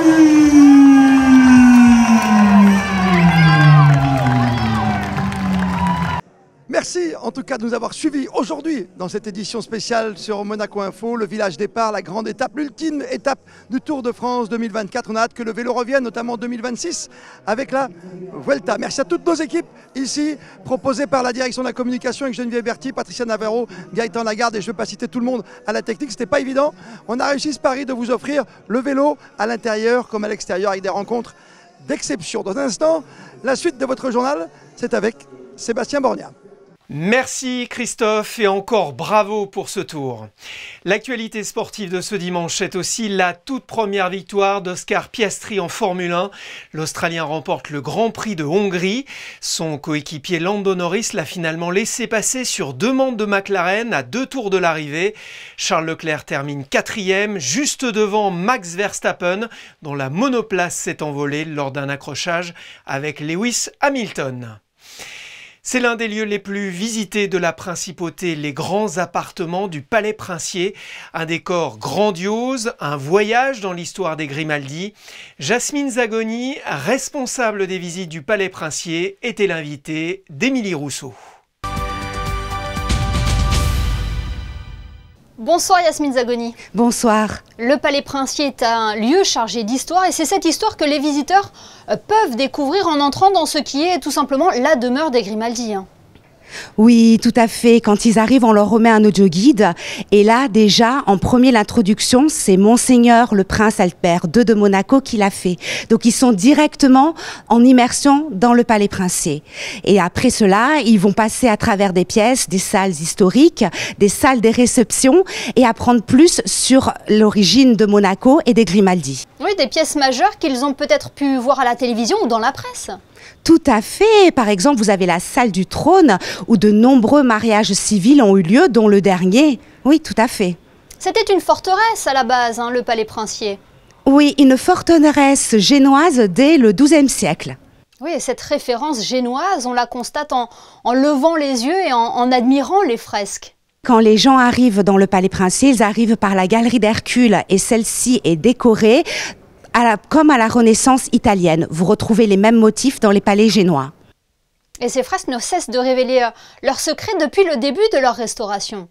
Merci en tout cas de nous avoir suivis aujourd'hui dans cette édition spéciale sur Monaco Info, le village départ, la grande étape, l'ultime étape du Tour de France 2024. On a hâte que le vélo revienne, notamment en 2026 avec la Vuelta. Merci à toutes nos équipes ici, proposées par la direction de la communication avec Geneviève Berthy, Patricia Navarro, Gaëtan Lagarde, et je ne vais pas citer tout le monde à la technique, c'était pas évident. On a réussi ce pari de vous offrir le vélo à l'intérieur comme à l'extérieur avec des rencontres d'exception. Dans un instant, la suite de votre journal, c'est avec Sébastien Borgna. Merci Christophe et encore bravo pour ce tour. L'actualité sportive de ce dimanche est aussi la toute première victoire d'Oscar Piastri en Formule 1. L'Australien remporte le Grand Prix de Hongrie. Son coéquipier Lando Norris l'a finalement laissé passer sur demande de McLaren à 2 tours de l'arrivée. Charles Leclerc termine 4e, juste devant Max Verstappen, dont la monoplace s'est envolée lors d'un accrochage avec Lewis Hamilton. C'est l'un des lieux les plus visités de la principauté, les grands appartements du Palais Princier. Un décor grandiose, un voyage dans l'histoire des Grimaldi. Jasmine Zagoni, responsable des visites du Palais Princier, était l'invitée d'Émilie Rousseau. Bonsoir Yasmine Zagoni. Bonsoir. Le Palais Princier est un lieu chargé d'histoire et c'est cette histoire que les visiteurs peuvent découvrir en entrant dans ce qui est tout simplement la demeure des Grimaldi. Oui, tout à fait. Quand ils arrivent, on leur remet un audio guide. Et là, déjà, en premier, l'introduction, c'est Monseigneur le Prince Albert II de Monaco qui l'a fait. Donc, ils sont directement en immersion dans le Palais Princier. Et après cela, ils vont passer à travers des pièces, des salles historiques, des salles des réceptions et apprendre plus sur l'origine de Monaco et des Grimaldi. Oui, des pièces majeures qu'ils ont peut-être pu voir à la télévision ou dans la presse. Tout à fait. Par exemple, vous avez la salle du trône où de nombreux mariages civils ont eu lieu, dont le dernier. Oui, tout à fait. C'était une forteresse à la base, le Palais Princier. Oui, une forteresse génoise dès le XIIe siècle. Oui, et cette référence génoise, on la constate en levant les yeux et en admirant les fresques. Quand les gens arrivent dans le Palais Princier, ils arrivent par la galerie d'Hercule et celle-ci est décorée comme à la Renaissance italienne. Vous retrouvez les mêmes motifs dans les palais génois. Et ces fresques ne cessent de révéler leurs secrets depuis le début de leur restauration.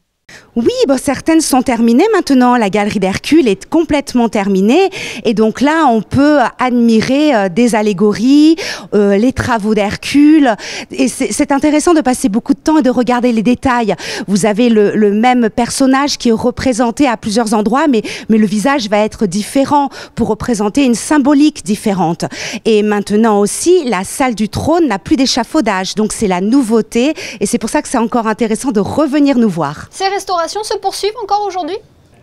Oui, certaines sont terminées maintenant. La galerie d'Hercule est complètement terminée. Et donc là, on peut admirer des allégories, les travaux d'Hercule. Et c'est intéressant de passer beaucoup de temps et de regarder les détails. Vous avez le même personnage qui est représenté à plusieurs endroits, mais le visage va être différent pour représenter une symbolique différente. Et maintenant aussi, la salle du trône n'a plus d'échafaudage. Donc c'est la nouveauté. Et c'est pour ça que c'est encore intéressant de revenir nous voir. Ces restaurations se poursuivent encore aujourd'hui ?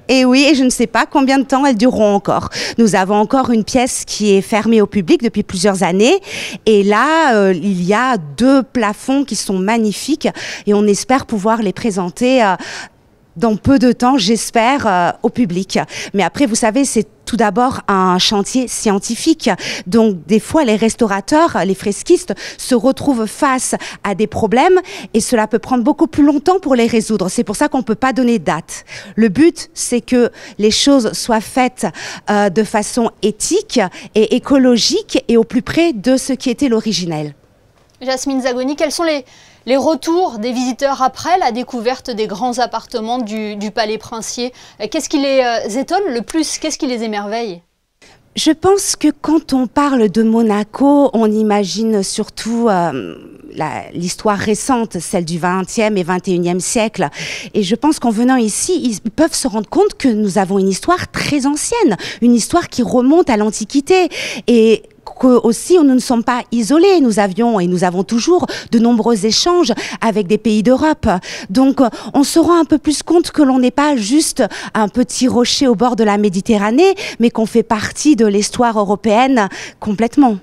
Et oui, et je ne sais pas combien de temps elles dureront encore. Nous avons encore une pièce qui est fermée au public depuis plusieurs années. Et là, il y a 2 plafonds qui sont magnifiques. Et on espère pouvoir les présenter dans peu de temps, j'espère, au public. Mais après, vous savez, c'est tout d'abord un chantier scientifique. Donc, des fois, les restaurateurs, les fresquistes se retrouvent face à des problèmes et cela peut prendre beaucoup plus longtemps pour les résoudre. C'est pour ça qu'on ne peut pas donner de date. Le but, c'est que les choses soient faites de façon éthique et écologique et au plus près de ce qui était l'originel. Yasmine Zagoni, quels sont les retours des visiteurs après la découverte des grands appartements du Palais Princier? Qu'est-ce qui les étonne le plus? Qu'est-ce qui les émerveille? Je pense que quand on parle de Monaco, on imagine surtout l'histoire récente, celle du XXe et XXIe siècle. Et je pense qu'en venant ici, ils peuvent se rendre compte que nous avons une histoire très ancienne, une histoire qui remonte à l'Antiquité. Et aussi, nous ne sommes pas isolés. Nous avions et nous avons toujours de nombreux échanges avec des pays d'Europe. Donc, on se rend un peu plus compte que l'on n'est pas juste un petit rocher au bord de la Méditerranée, mais qu'on fait partie de l'histoire européenne complètement.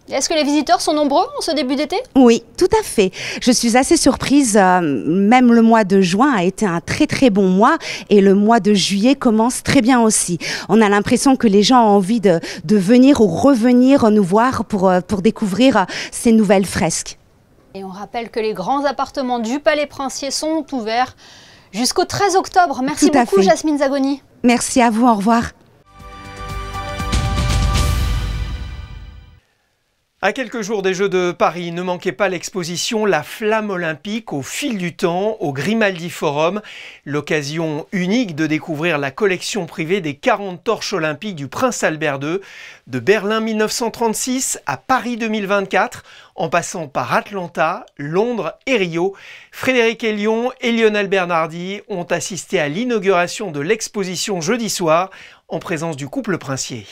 Est-ce que les visiteurs sont nombreux en ce début d'été? Oui, tout à fait. Je suis assez surprise. Même le mois de juin a été un très très bon mois et le mois de juillet commence très bien aussi. On a l'impression que les gens ont envie de venir ou revenir nous voir pour découvrir ces nouvelles fresques. Et on rappelle que les grands appartements du Palais Princier sont ouverts jusqu'au 13 octobre. Merci beaucoup Yasmine Zagoni. Merci à vous, au revoir. À quelques jours des Jeux de Paris, ne manquez pas l'exposition La Flamme Olympique au fil du temps au Grimaldi Forum. L'occasion unique de découvrir la collection privée des 40 torches olympiques du Prince Albert II, de Berlin 1936 à Paris 2024, en passant par Atlanta, Londres et Rio. Frédéric Hélion et Lionel Bernardi ont assisté à l'inauguration de l'exposition jeudi soir en présence du couple princier.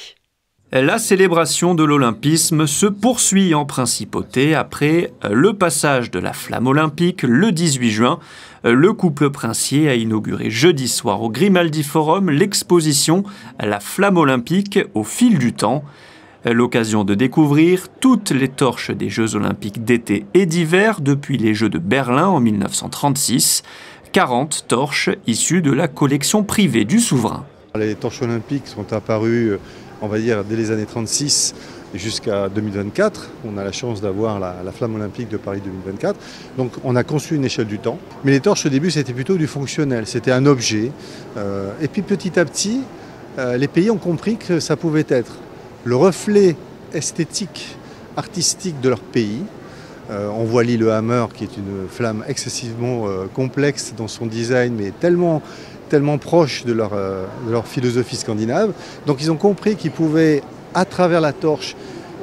La célébration de l'olympisme se poursuit en principauté après le passage de la flamme olympique le 18 juin. Le couple princier a inauguré jeudi soir au Grimaldi Forum l'exposition La Flamme olympique au fil du temps. L'occasion de découvrir toutes les torches des Jeux olympiques d'été et d'hiver depuis les Jeux de Berlin en 1936. 40 torches issues de la collection privée du souverain. Les torches olympiques sont apparues, on va dire, dès les années 36 jusqu'à 2024. On a la chance d'avoir la flamme olympique de Paris 2024. Donc on a conçu une échelle du temps. Mais les torches au début c'était plutôt du fonctionnel, c'était un objet. Et puis petit à petit, les pays ont compris que ça pouvait être le reflet esthétique, artistique de leur pays. On voit Lillehammer qui est une flamme excessivement complexe dans son design, mais tellement tellement proches de leur philosophie scandinave. Donc ils ont compris qu'ils pouvaient, à travers la torche,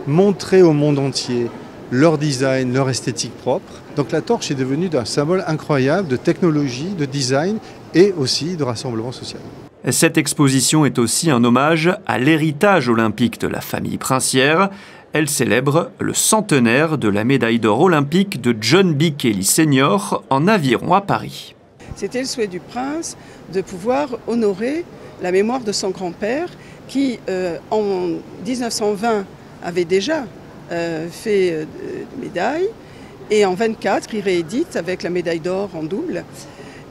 montrer au monde entier leur design, leur esthétique propre. Donc la torche est devenue un symbole incroyable de technologie, de design et aussi de rassemblement social. Cette exposition est aussi un hommage à l'héritage olympique de la famille princière. Elle célèbre le centenaire de la médaille d'or olympique de John B. Kelly Sr. en aviron à Paris. C'était le souhait du prince de pouvoir honorer la mémoire de son grand-père qui, en 1920, avait déjà fait médaille. Et en 24, il réédite avec la médaille d'or en double.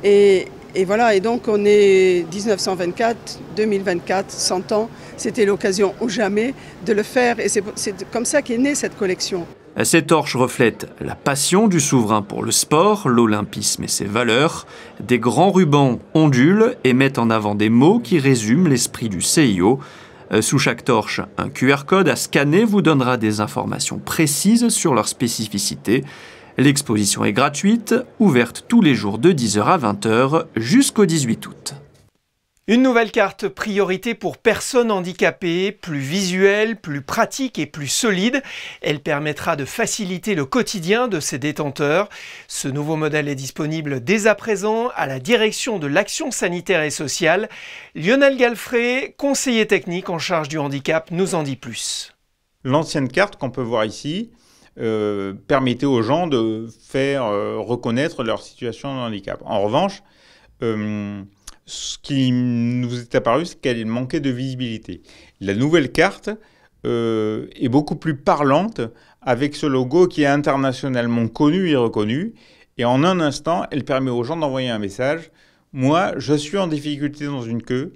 Et voilà, et donc on est 1924, 2024, 100 ans. C'était l'occasion ou jamais de le faire. Et c'est comme ça qu'est née cette collection. Ces torches reflètent la passion du souverain pour le sport, l'olympisme et ses valeurs. Des grands rubans ondulent et mettent en avant des mots qui résument l'esprit du CIO. Sous chaque torche, un QR code à scanner vous donnera des informations précises sur leur spécificité. L'exposition est gratuite, ouverte tous les jours de 10h à 20h jusqu'au 18 août. Une nouvelle carte priorité pour personnes handicapées, plus visuelle, plus pratique et plus solide. Elle permettra de faciliter le quotidien de ses détenteurs. Ce nouveau modèle est disponible dès à présent à la direction de l'action sanitaire et sociale. Lionel Galfré, conseiller technique en charge du handicap, nous en dit plus. L'ancienne carte qu'on peut voir ici permettait aux gens de faire reconnaître leur situation de handicap. En revanche, ce qui nous est apparu, c'est qu'elle manquait de visibilité. La nouvelle carte est beaucoup plus parlante avec ce logo qui est internationalement connu et reconnu. Et en un instant, elle permet aux gens d'envoyer un message. Moi, je suis en difficulté dans une queue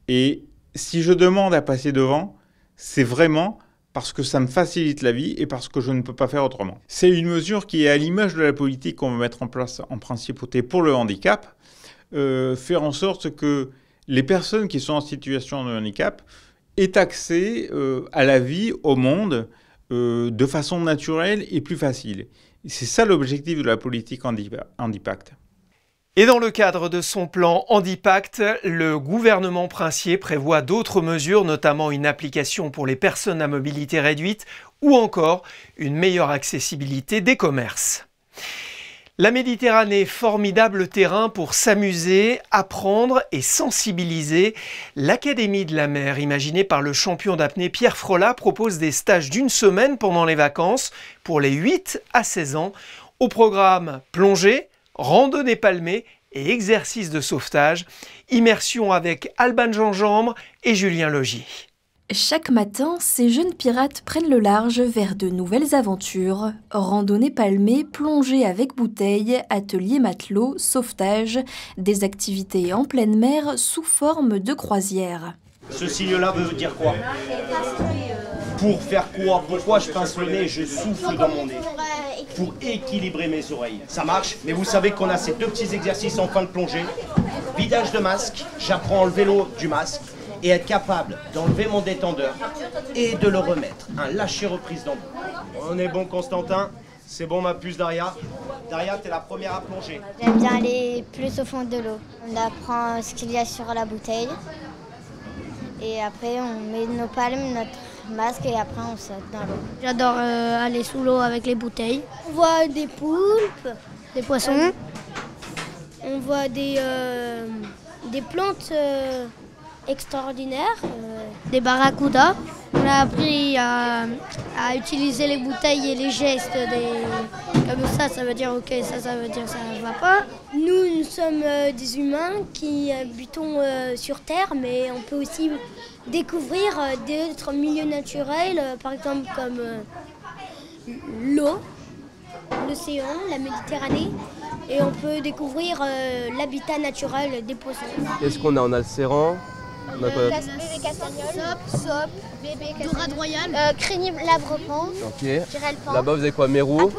et si je demande à passer devant, c'est vraiment parce que ça me facilite la vie et parce que je ne peux pas faire autrement. C'est une mesure qui est à l'image de la politique qu'on veut mettre en place en principauté pour le handicap. Faire en sorte que les personnes qui sont en situation de handicap aient accès à la vie, au monde, de façon naturelle et plus facile. C'est ça l'objectif de la politique Handipact. Et dans le cadre de son plan Handipact, le gouvernement princier prévoit d'autres mesures, notamment une application pour les personnes à mobilité réduite ou encore une meilleure accessibilité des commerces. La Méditerranée, formidable terrain pour s'amuser, apprendre et sensibiliser. L'Académie de la mer, imaginée par le champion d'apnée Pierre Frolat, propose des stages d'1 semaine pendant les vacances pour les 8 à 16 ans. Au programme plongée, randonnée palmée et exercices de sauvetage. Immersion avec Alban Gingembre et Julien Logier. Chaque matin, ces jeunes pirates prennent le large vers de nouvelles aventures. Randonnée palmée, plongée avec bouteille, atelier matelot, sauvetage, des activités en pleine mer sous forme de croisière. Ce signe-là veut dire quoi? Pour faire quoi? Pourquoi je pince le nez et je souffle dans mon nez? Pour équilibrer mes oreilles. Ça marche, mais vous savez qu'on a ces deux petits exercices en fin de plongée. Vidage de masque, j'apprends à enlever l'eau du masque et être capable d'enlever mon détendeur et de le remettre. Un lâcher reprise d'embout. On est bon, Constantin? C'est bon, ma puce, Daria? Daria, t'es la première à plonger. J'aime bien aller plus au fond de l'eau. On apprend ce qu'il y a sur la bouteille. Et après, on met nos palmes, notre masque et après, on saute dans l'eau. J'adore aller sous l'eau avec les bouteilles. On voit des poulpes, des poissons. On voit des plantes extraordinaires. Des barracudas. On a appris à utiliser les bouteilles et les gestes. Comme ça veut dire ok, ça veut dire ça va pas. Nous sommes des humains qui habitons sur Terre, mais on peut aussi découvrir d'autres milieux naturels, par exemple comme l'eau, l'océan, la Méditerranée. Et on peut découvrir l'habitat naturel des poissons. Qu'est-ce qu'on a? On a le séran. Bébé castagnol, sop, bébé dorade royale, crinier labre-pan, Là-bas, vous avez quoi? Mérou.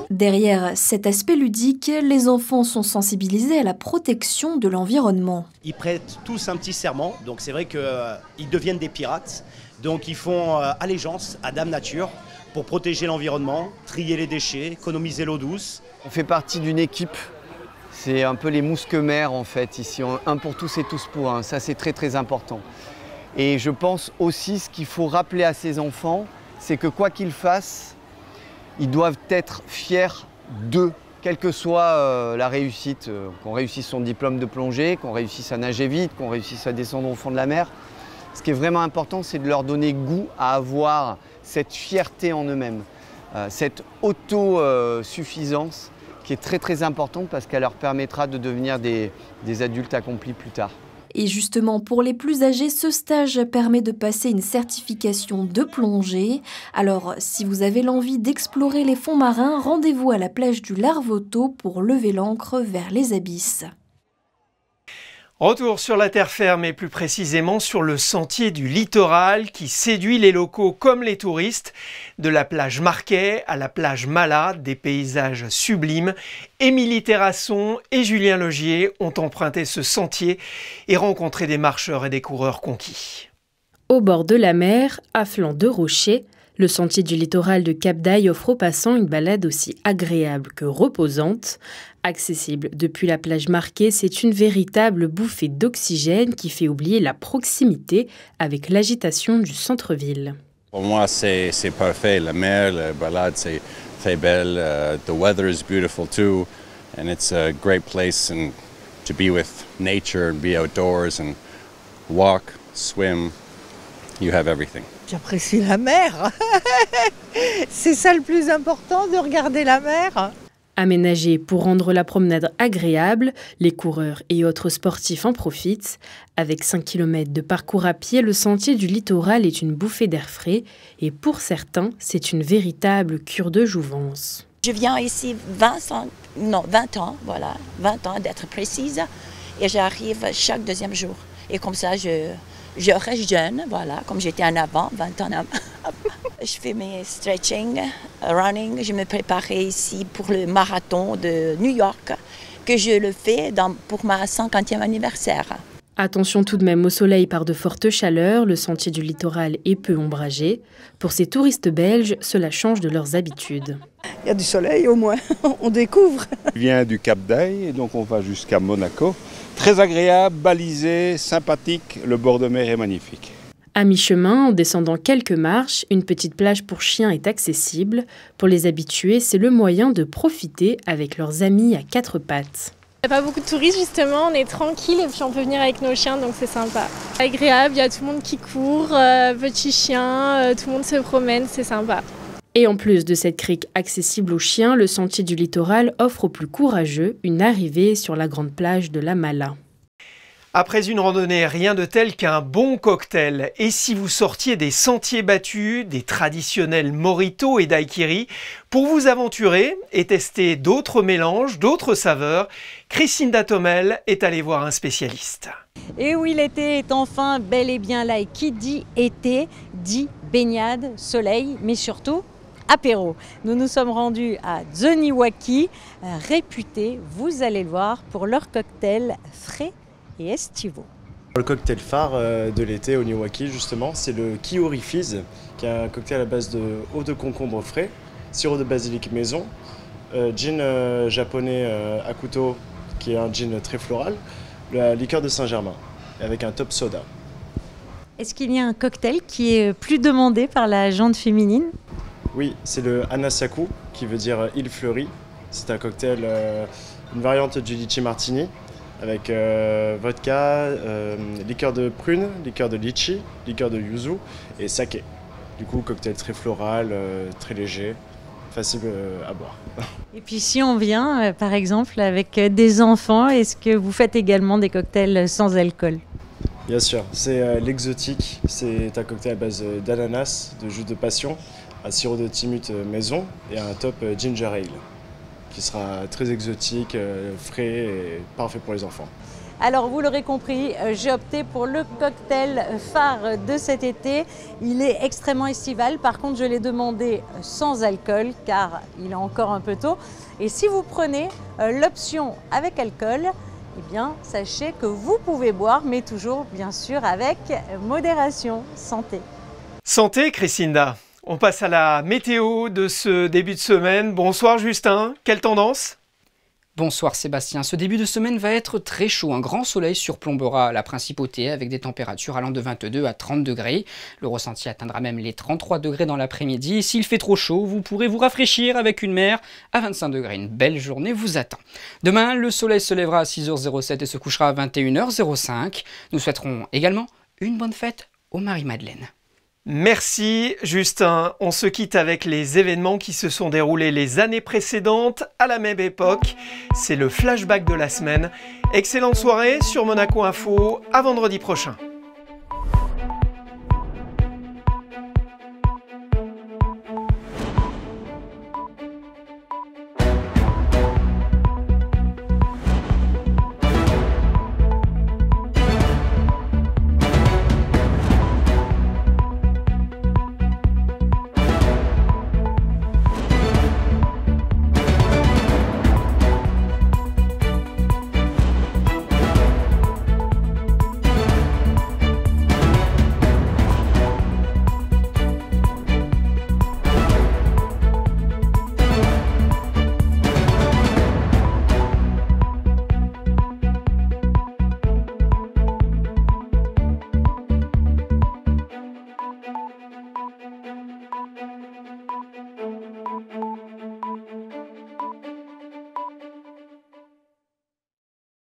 Derrière cet aspect ludique, les enfants sont sensibilisés à la protection de l'environnement. Ils prêtent tous un petit serment, donc c'est vrai qu'ils deviennent des pirates. Donc ils font allégeance à Dame Nature pour protéger l'environnement, trier les déchets, économiser l'eau douce. On fait partie d'une équipe C'est un peu les mousquemères en fait, ici, un pour tous et tous pour un, ça c'est très très important. Et je pense aussi ce qu'il faut rappeler à ces enfants, c'est que quoi qu'ils fassent, ils doivent être fiers d'eux, quelle que soit la réussite, qu'on réussisse son diplôme de plongée, qu'on réussisse à nager vite, qu'on réussisse à descendre au fond de la mer. Ce qui est vraiment important, c'est de leur donner goût à avoir cette fierté en eux-mêmes, cette autosuffisance qui est très très importante parce qu'elle leur permettra de devenir des adultes accomplis plus tard. Et justement, pour les plus âgés, ce stage permet de passer une certification de plongée. Alors, si vous avez l'envie d'explorer les fonds marins, rendez-vous à la plage du Larvoto pour lever l'ancre vers les abysses. Retour sur la terre ferme et plus précisément sur le sentier du littoral qui séduit les locaux comme les touristes. De la plage Marquet à la plage Mala, des paysages sublimes. Émilie Terrasson et Julien Logier ont emprunté ce sentier et rencontré des marcheurs et des coureurs conquis. Au bord de la mer, à flanc de rochers, le sentier du littoral de Cap d'Aille offre aux passants une balade aussi agréable que reposante. Accessible depuis la plage Marquet, c'est une véritable bouffée d'oxygène qui fait oublier la proximité avec l'agitation du centre-ville. Pour moi, c'est parfait. La mer, la balade, c'est très belle. The weather is beautiful too, and it's a great place to be with nature and be outdoors and walk, swim. You have everything. J'apprécie la mer. C'est ça le plus important, de regarder la mer. Aménagé pour rendre la promenade agréable, les coureurs et autres sportifs en profitent. Avec 5 km de parcours à pied, le sentier du littoral est une bouffée d'air frais et pour certains, c'est une véritable cure de jouvence. Je viens ici 20 ans, voilà, 20 ans d'être précise, et j'arrive chaque deuxième jour. Et comme ça, je reste jeune, voilà, comme j'étais en avant, 20 ans. Je fais mes stretching, running. Je me préparais ici pour le marathon de New York, que je le fais pour ma 50e anniversaire. Attention tout de même au soleil par de fortes chaleurs, le sentier du littoral est peu ombragé. Pour ces touristes belges, cela change de leurs habitudes. Il y a du soleil au moins, on découvre. Je viens du Cap d'Aille et donc on va jusqu'à Monaco. Très agréable, balisé, sympathique, le bord de mer est magnifique. À mi-chemin, en descendant quelques marches, une petite plage pour chiens est accessible. Pour les habitués, c'est le moyen de profiter avec leurs amis à 4 pattes. Il n'y a pas beaucoup de touristes justement, on est tranquille et puis on peut venir avec nos chiens donc c'est sympa. Agréable, il y a tout le monde qui court, petits chiens, tout le monde se promène, c'est sympa. Et en plus de cette crique accessible aux chiens, le sentier du littoral offre aux plus courageux une arrivée sur la grande plage de la Mala. Après une randonnée, rien de tel qu'un bon cocktail. Et si vous sortiez des sentiers battus, des traditionnels mojitos et daiquiris, pour vous aventurer et tester d'autres mélanges, d'autres saveurs, Christine Datomel est allée voir un spécialiste. Et oui, l'été est enfin bel et bien là. Et qui dit été, dit baignade, soleil, mais surtout apéro. Nous nous sommes rendus à Zoniwaki, réputé, vous allez le voir, pour leur cocktail frais et estivaux. Le cocktail phare de l'été au Niwaki justement, c'est le Kiori Fizz, qui est un cocktail à base de eau de concombre frais, sirop de basilic maison, gin japonais Akuto, qui est un gin très floral, la liqueur de Saint-Germain, avec un top soda. Est-ce qu'il y a un cocktail qui est plus demandé par la gente féminine? Oui, c'est le Anasaku, qui veut dire île fleurie. C'est un cocktail, une variante du litchi martini, avec vodka, liqueur de prune, liqueur de litchi, liqueur de yuzu et saké. Du coup, cocktail très floral, très léger, facile à boire. Et puis si on vient, par exemple, avec des enfants, est-ce que vous faites également des cocktails sans alcool? Bien sûr, c'est l'exotique. C'est un cocktail à base d'ananas, de jus de passion, un sirop de timut maison et un top ginger ale, qui sera très exotique, frais et parfait pour les enfants. Alors vous l'aurez compris, j'ai opté pour le cocktail phare de cet été. Il est extrêmement estival, par contre je l'ai demandé sans alcool car il est encore un peu tôt. Et si vous prenez l'option avec alcool, eh bien sachez que vous pouvez boire, mais toujours bien sûr avec modération. Santé. Santé Christinda. On passe à la météo de ce début de semaine. Bonsoir Justin, quelle tendance ? Bonsoir Sébastien, ce début de semaine va être très chaud, un grand soleil surplombera la principauté avec des températures allant de 22 à 30 degrés. Le ressenti atteindra même les 33 degrés dans l'après-midi et s'il fait trop chaud, vous pourrez vous rafraîchir avec une mer à 25 degrés. Une belle journée vous attend. Demain, le soleil se lèvera à 6h07 et se couchera à 21h05. Nous souhaiterons également une bonne fête aux Marie-Madeleine. Merci Justin. On se quitte avec les événements qui se sont déroulés les années précédentes à la même époque. C'est le flashback de la semaine. Excellente soirée sur Monaco Info. À vendredi prochain.